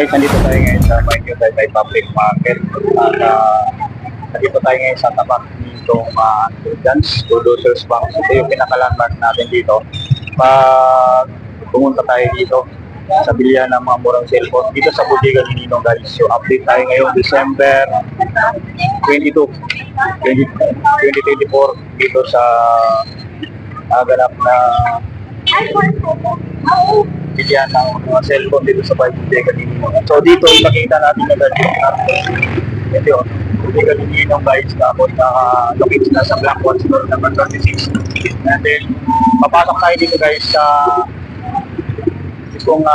Guys, nandito tayo ngayon sa Maynila Taytay Public Market. At nandito tayo ngayon sa tapat nitong Dance Producers Bank. Ito yung pinaka-landmark natin dito. Pag pumunta tayo dito sa bilihan ng mga murang cellphone dito sa bodega ni Ninong, guys. So update tayo ngayon December 22, 2024 dito sa ganap na bilihan ng mga cellphone dito sa bodega ni Ninong. So dito makita natin na ito yun, bodega ni Ninong, guys. Tapos locate na sa Black One Store number 36. And then papasok tayo dito, guys, sa kung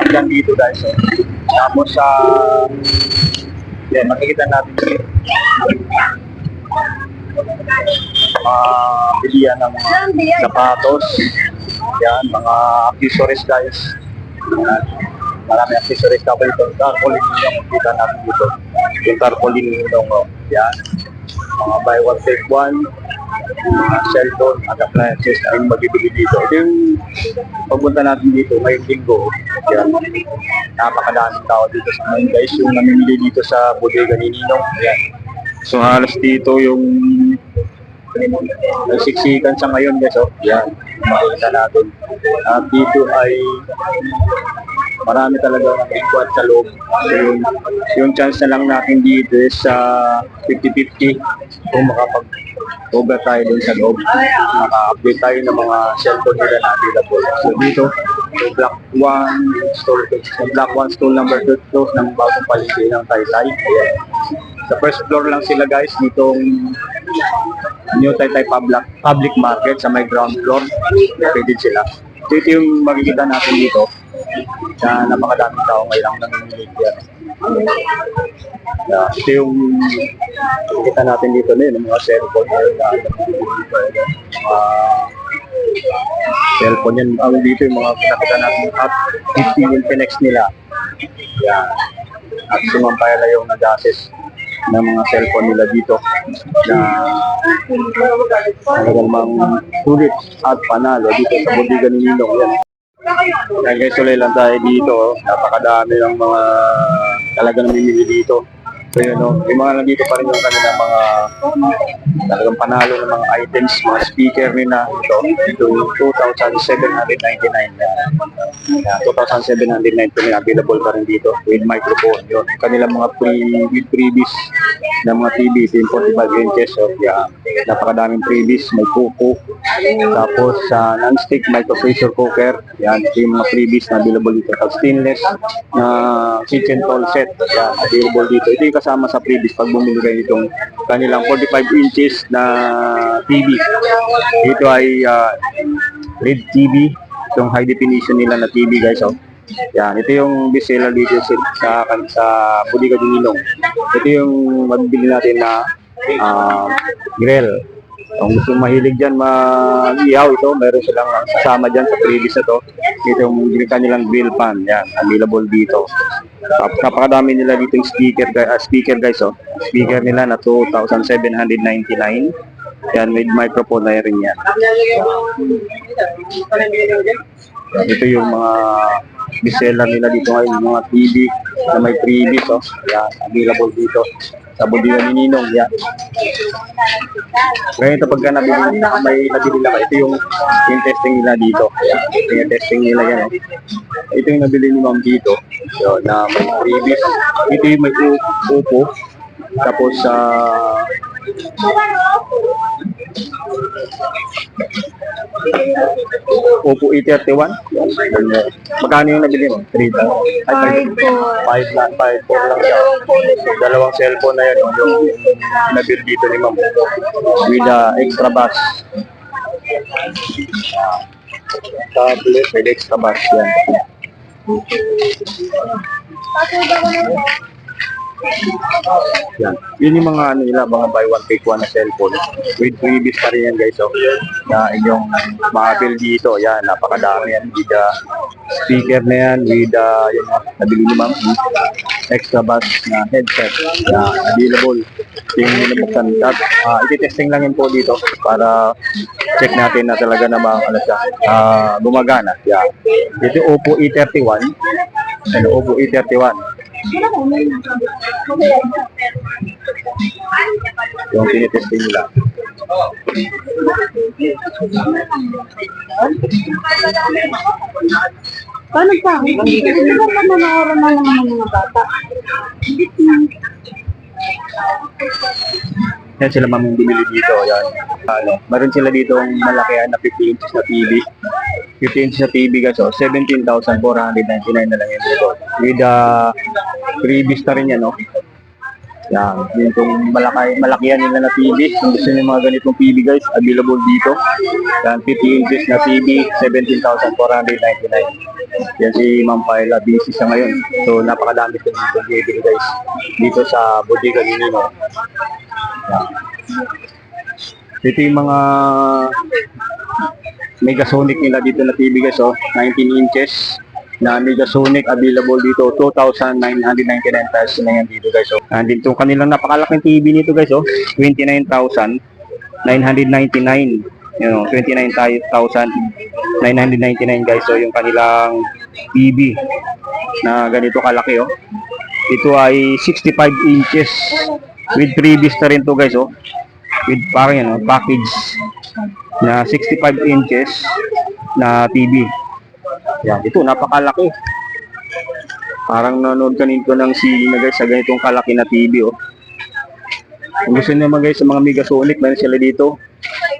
yan dito, guys. So, tapos yan, makikita natin bilihan ng mga sapatos, yan, mga accessories, guys. Yan, marami accessories. Tapos ito, tarpaulin yung makikita natin dito, yung tarpaulin yung yan, mga buy one take one, mga cellphone at appliances ay magibili dito. Ito yung pagpunta natin dito ngayong linggo. Yan, napakadaming tao dito sa ngayon, guys, yung namimili dito sa bodega ni Ninong. Yan. So halos dito yung nagsiksikan sa ngayon, guys. Oh, yan, makikita natin. At dito ay marami talaga ng ikuat sa loob. So yung chance na lang natin dito is 50-50 kung makapag-over tayo dun sa loob. Maka-update tayo ng mga cellphone nila na available. So dito, so Black One Store number 2 ng bagong palengke ng Taytay. Ayan. Sa first floor lang sila, guys, ditong New Taytay Public Market sa may ground floor. Located sila. So ito yung makikita natin dito na napakadaming tao ngayon lang namimili yan. Ito yung makikita natin dito na yun, mga cellphone na cellphone yan. Ang dito yung mga pinakita natin at 50 yung Pinex nila. Yan. At sumampayala yung nag-assess ng mga cellphone nila dito na talagang mga sulit at panalo dito sa bodega ni Ninong. Yan. Kaya guys, tuloy lang tayo dito. Napakadami ng mga talaga namimili dito. So yun, yung mga nandito pa rin yung kanilang mga talagang panalo ng mga items, mga speaker nila. Ito 2,799 na 2,799 available pa rin dito with microphone. Yun, kanilang mga freebies na mga TV, 45 inches. So yeah, napakadaming freebies. May kuko, tapos non-stick micro pressure cooker. Yan, yung mga freebies na available dito. Tapos stainless na kitchen tool set. Yan, available dito. Ito yung kasama sa freebies pag bumili kayo itong kanilang 45 inches na TV. Ito ay LED TV. Itong high definition nila na TV, guys. Oh. Yan, ito yung bestseller dito sa bodega ni Ninong. Ito yung mabibili natin na grill. Kung gusto mahilig dyan mag-ihaw, ito meron silang kasama dyan sa previous na to. Ito yung kanilang grill pan. Yan, available dito. Napakadami nila dito yung speaker, guys. Oh. Speaker nila na 2,799. Yan, with microphone na rin yan. Ito yung mga bestseller nila dito ngayon, mga TV na may freebies. Oh. Yan, available dito sa bodega ni Ninong. Yan. Ngayon ito pagka may nabili lang, ito yung testing nila dito. Yan. Ito yung testing nila yan. Oh. Ito yung nabili ni Ma'am dito. So, na may freebies. Ito yung may Oppo. Tapos Oppo A31. Magkano yung nabili mo? 3,000? 5 lang, 5,4 lang siya. Dalawang cellphone na yan, yung nabili dito ni Ma'am with extra bass. Tablet with extra bass yan. Yan. Yun yung mga nila, mga buy one take one na cellphone with freebies pa rin yan, guys. So, na inyong ma-avail dito. Yan, napakadami yan with speaker na yan with yung nabili ni Ma'am extra bass na headset. Yan, available. Yung nabuksan. Iti-testing lang yun po dito para check natin na talaga na gumagana. Yan. Ito Oppo A31. Sa loob, A31. Yung tinitesting nila. Paano pa? Hindi ba mananoorin na lang ng mga bata? Yan sila mamang bumili dito. Yan. Meron sila dito ang malakihan na 50 inches na TV. 50 inches na TV guys. So, 17,499 na lang yan dito. With freebies na rin yan. No? Yan. Yung itong malakihan nila na TV. Kung gusto nyo yung mga ganitong TV guys, available dito. Yan. 50 inches na TV. 17,499. Yan si Ma'am Paila. Busy siya ngayon. So, napakadami ko dito bibili guys. Dito sa Bodega ni Nino. Yan. Ito yung mga Megasonic nila dito na TV guys, 19 inches na Megasonic, available dito 2,999 pesos na yan dito guys. And dito kanilang napakalaking TV nito guys, 29,999. You know, 29,999 guys. So yung kanilang TV na ganito kalaki, ito ay 65 inches with freebies na rin to guys, with parang yan, package na 65 inches na TV. Yan, ito napakalaki. Parang nanonood kanito ng sine na guys sa ganitong kalaki na TV. Kung gusto naman guys sa mga Megasonic, meron sila dito.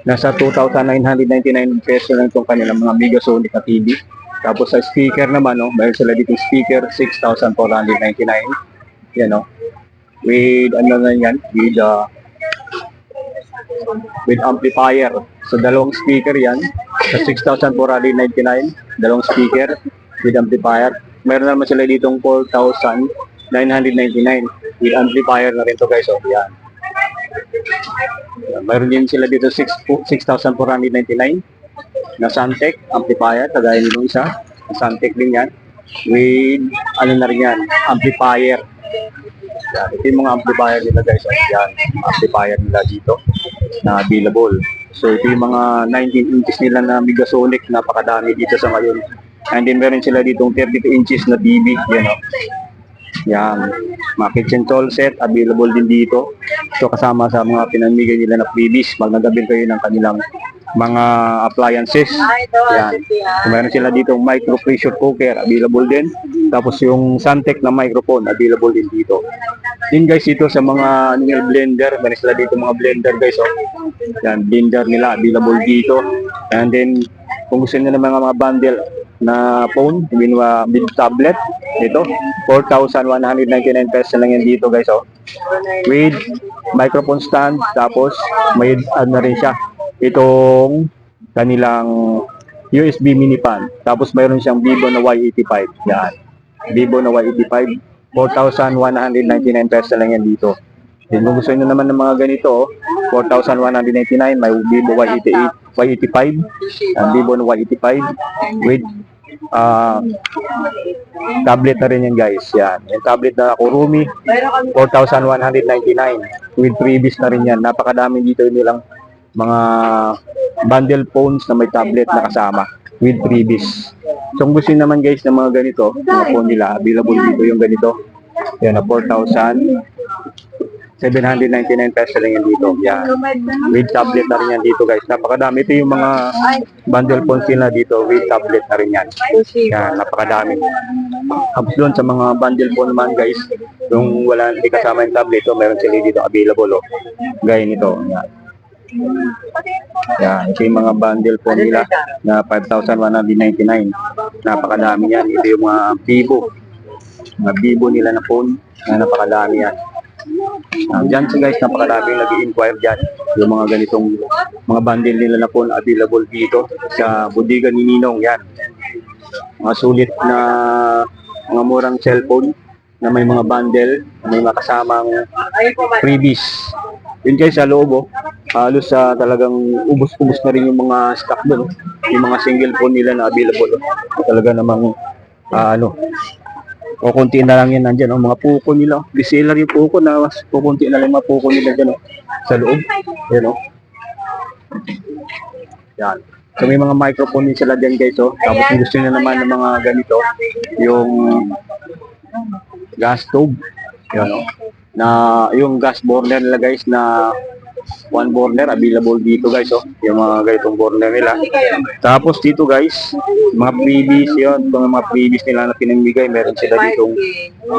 Nasa 2,999 pesos lang itong kanilang mga Megasonic na TV. Tapos sa speaker naman, meron sila dito speaker 6,499. Yan, with ano na yan, with amplifier. So dalawang speaker yan sa 6,499, dalawang speaker with amplifier. Meron naman sila ditong 4,999 with amplifier na rin to guys. Yan. Meron din sila dito 6,499 na Santec amplifier, kagaya nitong isa. Santec din yan with ano na rin yan, amplifier. Yan. Ito yung mga amplifier nila guys. Yan, amplifier nila dito na available. So ito yung mga 19 inches nila na Megasonic, napakadami dito sa ngayon. And then meron sila ditong 32 inches na TV. Yan, yan, mga kitchen tool set available din dito. So kasama sa mga pinamigay nila na freebies pag nagabil kayo ng kanilang mga appliances. Yan. So, meron sila ditong micro pressure cooker available din. Tapos yung Santec na microphone available din dito. Din guys, ito sa mga blender, meron sila dito mga blender guys. Yan, blender nila available dito. And then kung gusto niyo ng mga bundle na phone, with tablet, ito 4,199 pesos lang yan dito guys, with microphone stand. Tapos may ano rin siya, itong kanilang USB mini fan. Tapos mayroon siyang Vivo na Y85. Yan, Vivo na Y85, 4,199 pesos lang yan dito. Then kung gusto niyo naman ng mga ganito, 4,199, may Vivo Y85, ang Vivo na Y85 with tablet na rin yan guys. Yan, yung tablet na Kurumi, 4,199 with freebies na rin yan. Napakadami dito nilang mga bundle phones na may tablet na kasama with freebies. So kung gusto naman guys ng mga ganito, mga phone nila, available dito yung ganito. Yan na 4,799 pesos lang yan dito. Yan, with tablet na rin yan dito guys. Napakadami. Ito yung mga bundle phones nila dito with tablet na rin yan. Yan, napakadami. Tapos doon sa mga bundle phone naman guys, yung hindi kasama yung tablet, meron sila dito available. Gaya nito. Yan. Yan, ito yung mga bundle phone nila na 5,199. Napakadami yan. Ito yung mga Vivo nila na phone. Napakadami yan. Diyan guys, napakadami yung nag-i-inquire dyan. Yung mga ganitong mga bundle nila na phone available dito sa Bodega ni Ninong. Yan, mga sulit na mga murang cellphone na may mga bundle, may mga kasamang freebies. Yun guys, sa loob, halos talagang ubos-ubos na rin yung mga stock doon. Yung mga single phone nila na available. Talaga namang o konti na lang yan nandyan, mga puko nila. Reseller yung puko na mas pukunti na lang mga puko nila dyan, sa loob. Yan, Yan. So may mga microphone din sila dyan guys, oh. Tapos kung gusto nyo naman ng mga ganito, yung gas stove, yun, oh. Na yung gas burner nila guys na one burner available dito guys, oh. Yung mga ganitong burner nila. Tapos dito guys, mga freebies yun, itong mga freebies nila na pinamigay, meron sila ditong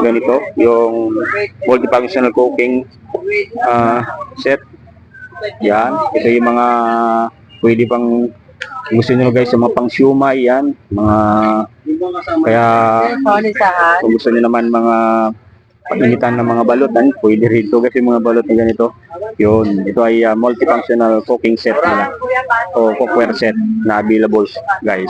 ganito, yung multifunctional cooking set. Yan, ito yung mga pwede pang gusto nyo guys, yung mga pang siumay, yan, mga kaya kung gusto nyo naman mga painitan ng mga balot, pwede rito kasi mga balot na ganito. Yun, ito ay multifunctional cooking set nila o cookware set na available guys.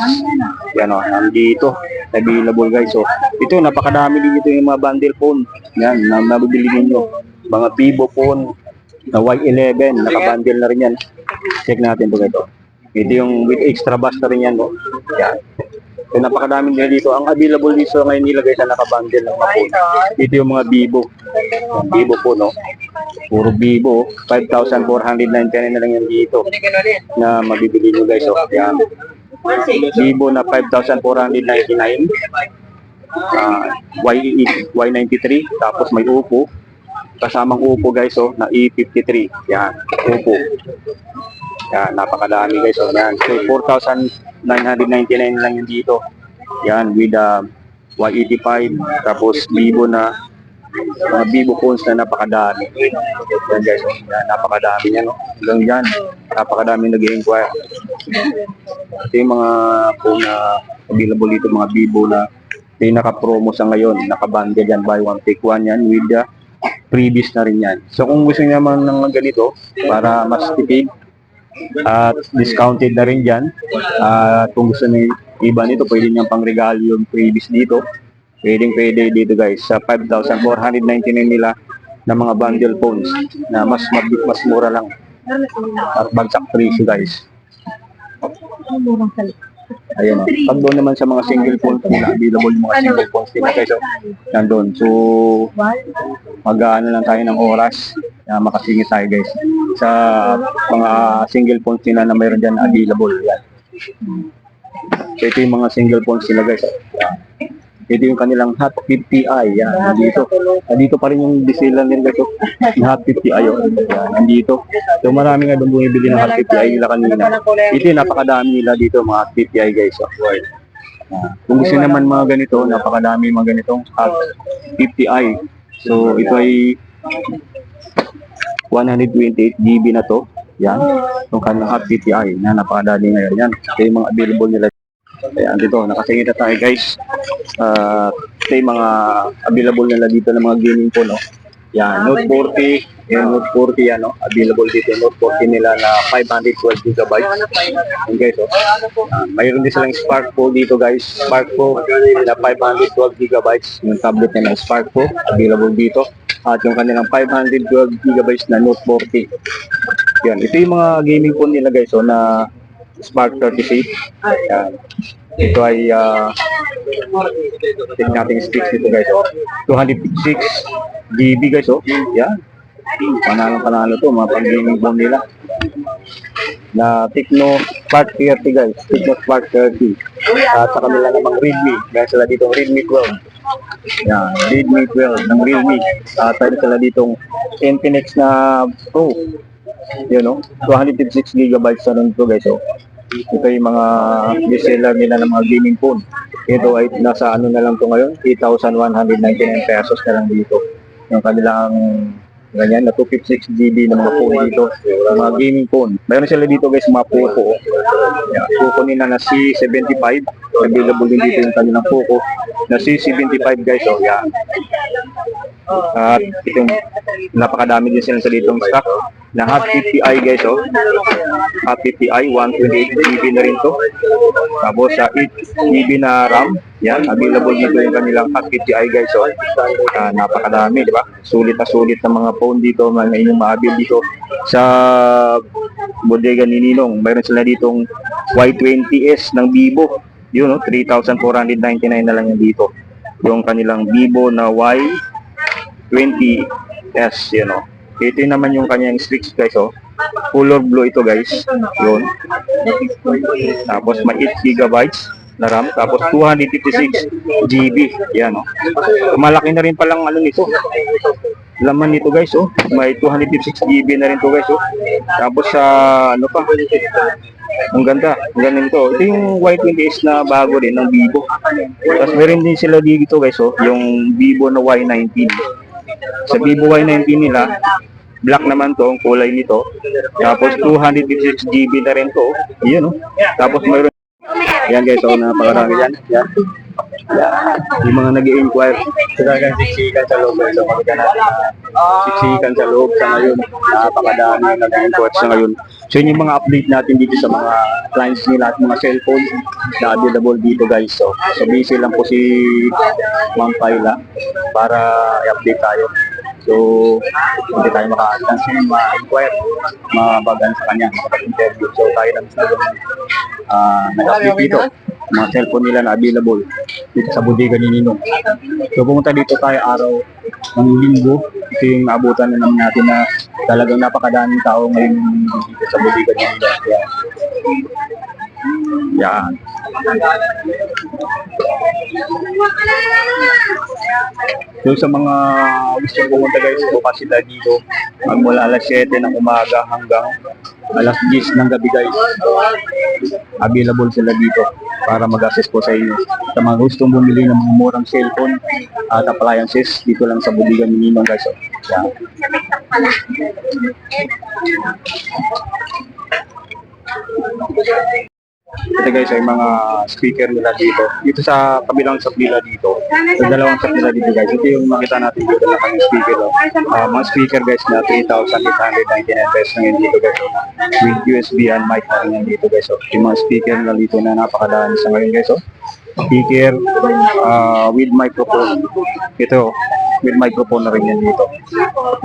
Yan o, nandito available guys. So, ito napakadami din dito yung mga bundle phone. Yan, na mabibili ninyo. Mga Vivo phone na Y11, nakabundle na rin yan. Check natin ito ito. Ito yung with extra bass na rin yan. No? Yan. So, napakadami nila dito. Ang available dito ngayon nilagay sa nakabundle ng mga phone. Ito yung mga Vivo. Yung Vivo po, no? Puro Vivo. 5,499 na lang yan dito na mabibili nyo guys. So, yan. Vivo na 5,499. Y93. Tapos may Oppo. Kasamang Oppo guys, oh, na E53. Yan. Oppo. Yan. Napakadami guys. So, yan. So, 4,999 lang yun dito. Yan, with Y85, tapos Vivo na mga Vivo phones na napakadami. Yan guys, yan, napakadami yan. No? Hanggang dyan, napakadami nag-i-inquire. Ito yung mga phone na available dito, mga Vivo na naka-promo sa ngayon. Nakabundle yan, buy one take one yan with the previous na rin yan. So kung gusto niyo naman ng ganito, para mas tipid, at discounted na rin dyan. At kung gusto nyo iba nito, pwede nyo pang regalo yung previous dito. Pwede dito guys. Sa 5,499 nila na mga bundle phones na mas mura lang. At bagsak presyo guys. Ayan. Pag doon naman sa mga single phones nila, available yung mga single phones nila guys. So, nandun. So, mag-ano lang tayo ng oras na makasingit tayo guys sa mga single phones nila na mayroon dyan available. Yan. So, ito yung mga single phones nila guys. Yan. Ito yung kanilang Hot 50i. Yan, nandito. Nandito pa rin yung diesel nila guys. Yung Hot 50i. Yan, nandito. So, marami nga doon bumibili ng Hot 50i nila kanina. Ito yung napakadami nila dito mga Hot 50i guys. So, kung gusto naman mga ganito, napakadami mga ganitong Hot 50i. So, ito ay 128 GB na to. Yan. Itong kanilang Hot 50i na napakadali ngayon. Yan. Ito yung mga available nila. Ayan, dito, nakasingit na tayo guys. Ito yung mga available nila dito ng mga gaming phone. No? Yan, Note 40. Yan, Note 40 yan. No? Available dito yung Note 40 nila na 512 GB. Yan guys. Mayroon din silang Spark Pro dito guys. Spark Pro na 512 GB. Yung tablet nila ng Spark Pro. Available dito. At yung kanilang 512 GB na Note 40. Yan, ito yung mga gaming phone nila guys. So, na Spark 36. Yan. Ito ay tingnan natin specs nito guys. 256 GB guys. Oh. Yan. Panalo to mga pang-gaming phone nila. Na Tecno Spark 30 guys. Tecno Spark 30. At sa kanila namang Redmi. Meron sila ditong Redmi 12. Yan. Redmi 12 ng Realme. At meron sila ditong Infinix na Pro. Yun o. 256 GB na rin ito guys. Oh. Ito yung mga reseller nila ng mga gaming phone. Ito ay nasa ano na lang ito ngayon, 8,199 pesos na lang dito. Yung kanilang ganyan na 256 GB na mga phone dito, mga gaming phone. Mayroon sila dito guys mga Poco. Yeah, Poco nila na C75. Available din dito yung kanilang Poco na C75 guys. So, yeah. At itong napakadami din sila sa ditong stock na Hot 50i guys. Oh. Hot 50i 128 GB na rin to. Tapos sa 8 GB na RAM. Yan, available na ito yung kanilang Hot 50i guys. Oh. Napakadami, di ba? Sulit na sulit na mga phone dito na inyong maabil dito sa bodega ni Ninong. Mayroon sila ditong Y20s ng Vivo. Yun, no? 3,499 na lang yan dito. Yung kanilang Vivo na Y20s, yun, no? Ito naman yung kanyang specs guys. Oh. Color blue ito guys. Yun. Tapos may 8 gigabytes na RAM, tapos 256 GB. Yan, oh. Malaki na rin palang ano nito. Laman nito guys, oh. May 256 GB na rin to guys, oh. Tapos sa ano pa? Ang ganda, ang ganda nito. Ito yung Y20S na bago rin ng Vivo. Tapos meron din sila dito guys, oh, yung Vivo na Y19. Sa Vivo Y19 nila, black naman to, ang kulay nito. Tapos 256 GB na rin to. Yun, oh. Tapos mayroon. Yan guys, so napakarami yan. Yan. Yan. Yung mga nag-i-inquire. Sila guys, siksikan sa loob. So magkana natin. Siksikan sa loob sa ngayon. Napakadami nag-i-inquire sa ngayon. So yun yung mga update natin dito sa mga clients nila at mga cellphone na available dito guys. So busy lang po si Ma'am Paila para i-update tayo. So, hindi tayo maka-advance yung ma-inquire, mabagan sa kanya, makapag-interview. So, tayo na mismo yung nag-update dito, mga cellphone nila na available dito sa bodega ni Ninong. So, pumunta dito tayo araw ng linggo. Ito yung naabutan na naman natin na talagang napakadaming tao ngayon dito sa bodega ni Ninong. Yan. So sa mga gusto pumunta guys, bukas sila dito magmula alas 7 ng umaga hanggang alas 10 ng gabi guys. Available sila dito para mag-assist po sa inyo. Sa mga gustong bumili ng mga murang cellphone at appliances, dito lang sa bodega ni Ninong guys. Yan. Ito guys ay mga speaker nila dito. Dito sa kabilang shop nila dito. Sa dalawang shop nila dito guys. Ito yung makita natin dito na kanyang speaker. Mga speaker guys na 3,899 pesos na yun dito guys. With USB and mic na rin yan dito guys. Yung mga speaker nila dito na napakadaan sa ngayon guys. Speaker with microphone. Ito with microphone na rin yan dito.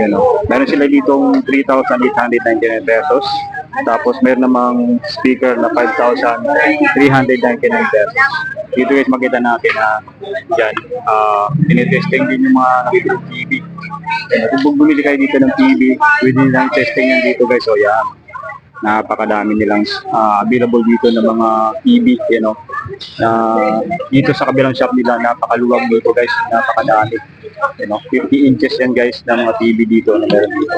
Yan, meron sila ditong 3,899 pesos. Tapos meron namang speaker na 5,399 pesos. Dito guys makita natin na dyan, tinitesting din yung mga nakikita TV. Kung bumili kayo dito ng TV, pwede nilang testing yan dito guys. So yan, napakadami nilang available dito ng mga TV, you know. Dito sa kabilang shop nila, napakaluwag dito guys, napakadami. You know, 50 inches yan guys ng mga TV dito na meron dito.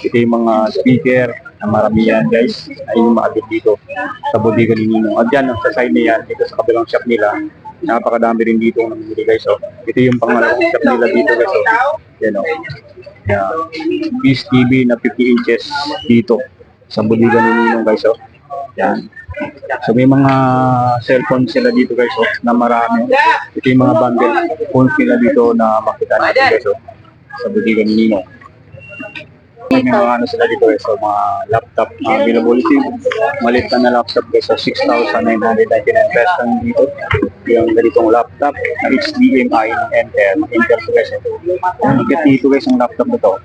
Ito yung mga speaker na marami yan guys, ay yung mga dito sa bodega ni Ninong. At yan, sa side niya yan, dito sa kabilang shop nila, napakadami rin dito ng namimili guys. So, ito yung pangalawang shop nila dito guys. So, you know, Peace TV na 50 inches dito sa bodega ni Ninong guys. So, yan. So may mga cellphone sila dito guys, na marami. Ito yung mga bundle phones nila dito na makita natin guys, sa bodega ni Ninong. May mga ano sila dito guys, mga laptop availability. Maliit na laptop guys, 6,999 pesos lang dito. Yung ganitong laptop na HDMI Intel guys. Ang higit dito guys ang laptop na to.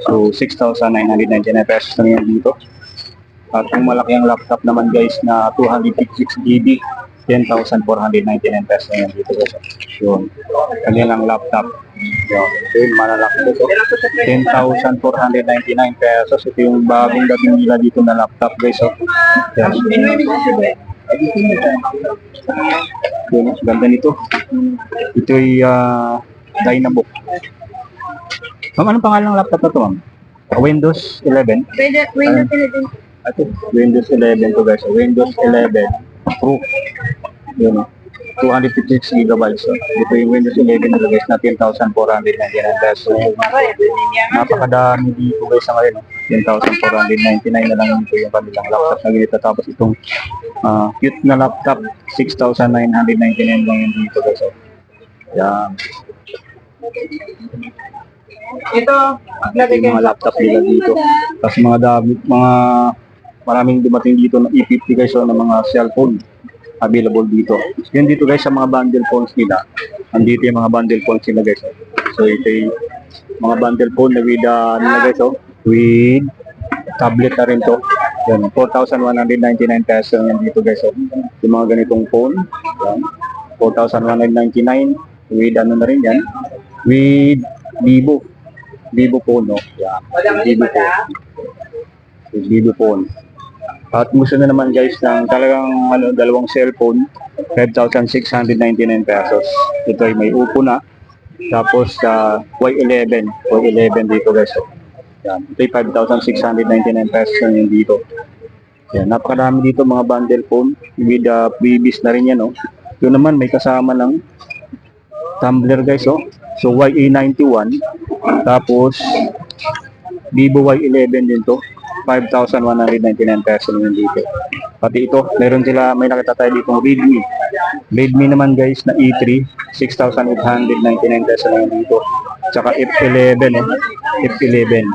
So 6,999 pesos lang yan dito. At yung malaki ang laptop naman guys na 256 GB, 10,499 pesos na yan dito guys. Yun, kanilang laptop. Yun, malalaki dito. 10,499 pesos. Ito yung bagong dating nila dito na laptop guys. Yan. Yun, ganda nito. Ito ay Dynabook. Ma'am, anong pangalan ng laptop na ito ma'am? Windows 11? Windows 11. Ito, Windows 11 to guys. Windows 11 Pro. Yun, 256 gigabytes. So, ito yung Windows 11 na guys na 10,499 pesos. Napakadami dito guys sa ngayon. 10,499 na lang dito yung kanilang laptop na ganito. Tapos itong cute na laptop, 6,999 lang yun dito guys. Yan. Ito, Yung mga laptop nila dito. Tapos mga maraming dumating dito na E50 guys, na mga cellphone available dito. Yan dito guys sa mga bundle phones nila. Andito yung mga bundle phones nila guys. So ito yung mga bundle phone na with nila guys, with tablet na rin to. Yan, 4,199 pesos yan dito guys. Yung mga ganitong phone, yan, 4,199 with ano na rin yan, with Vivo phone, no? Yan, Vivo phone. Vivo phone. At gusto na naman guys ng talagang dalawang cellphone, 5,699 pesos. Ito ay may upo na. Tapos Y11 dito guys. Yan. Ito ay 5,699 pesos na yun dito. Yan. Napakarami dito mga bundle phone with freebies na rin yan. Oh. Yun naman may kasama ng tumbler guys. Oh. So YA91. Tapos Vivo Y11 din to. 5,199 pesos naman dito. Pati ito, may nakita tayo dito Redmi. Redmi naman guys na E3, 6,899 pesos naman dito. Tsaka F11, F11.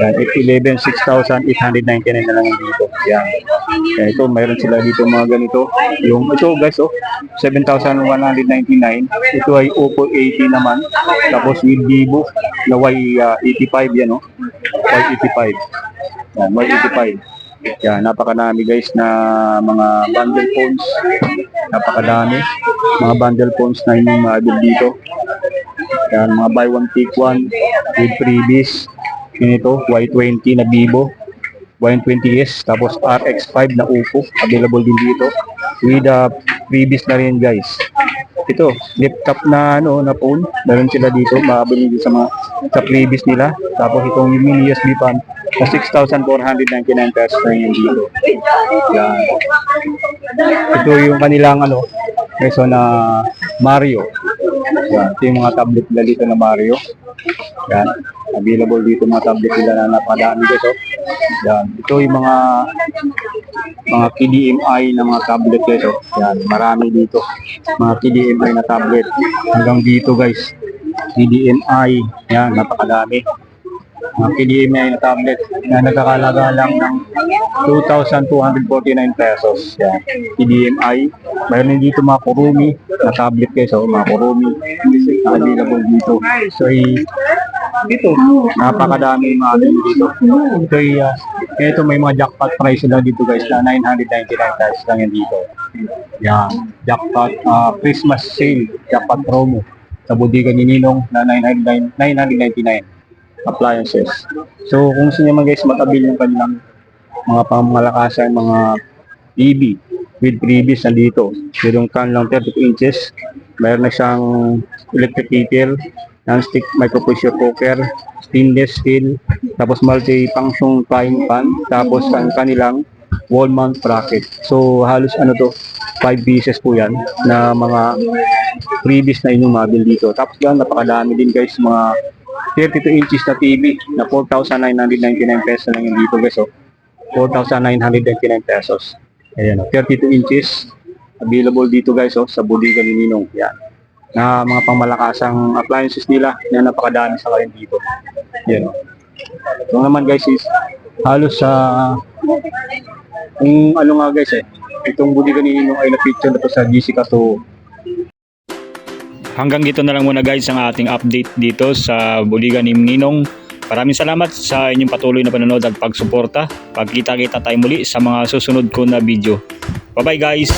Yan, F11, 6,899 na lang dito. Yan. Yan, ito, mayroon sila dito mga ganito. Yung ito guys, 7,199. Ito ay Oppo 80 naman. Tapos with Vivo na Y85 yan, Y85. Yan, Y85. Yan, napakadami guys na mga bundle phones. Napakadami. Mga bundle phones na inyong maabil dito. Yan, mga buy one take one with freebies. Yun ito, Y20 na Vivo. Y20s. Tapos RX5 na Oppo. Available din dito. With freebies na rin guys. Ito, laptop na na phone. Meron sila dito. Makabili din sa freebies nila. Tapos itong mini USB fan na 6,499 pesos na yun dito. Yan. Ito yung kanilang peso na Mario. Yan. Ito yung mga tablet nila dito na Mario. Yan. Available dito mga tablet nila na napakadami dito. Yan. Ito yung mga KDMI na mga tablet dito. Yan. Marami dito. Mga KDMI na tablet. Hanggang dito guys. KDMI. Yan. Napakadami. Mga KDMI na tablet na nagkakalaga lang ng 2,249 pesos. Yan. KDMI. Mayroon din dito mga Kurumi na tablet guys. Mga Kurumi na available dito. So, dito, napakadami mga dito. Ito may mga jackpot price na dito guys na 999 pesos lang yan dito. Yan. Jackpot Christmas sale, jackpot promo sa Bodega ni Ninong na 999 appliances. So kung gusto niyo man guys matabil yung kanilang mga pangmalakasang mga TV with freebies nandito. Yung can lang 32 inches. Mayroon na siyang electric kettle, non-stick micro pressure cooker, stainless steel, tapos multi-function frying pan, tapos ang kanilang wall mount bracket. So halos 5 pieces po yan na mga freebies na inyong mabil dito. Tapos yan, napakadami din guys mga 32 inches na TV na 4,999 pesos lang yung dito guys. 4,999 pesos. Ayan, 32 inches available dito guys sa Bodega ni Ninong. Yan. Na mga pangmalakasang appliances nila na napakadami sa karin dito. Yan. Ito naman guys is halos sa kung nga guys itong Bodega ni Ninong ay na-feature na to sa GC Kato. Hanggang dito na lang muna guys ang ating update dito sa Bodega ni Ninong. Maraming salamat sa inyong patuloy na panonood at pagsuporta. Pagkita-kita tayo muli sa mga susunod ko na video. Bye bye guys!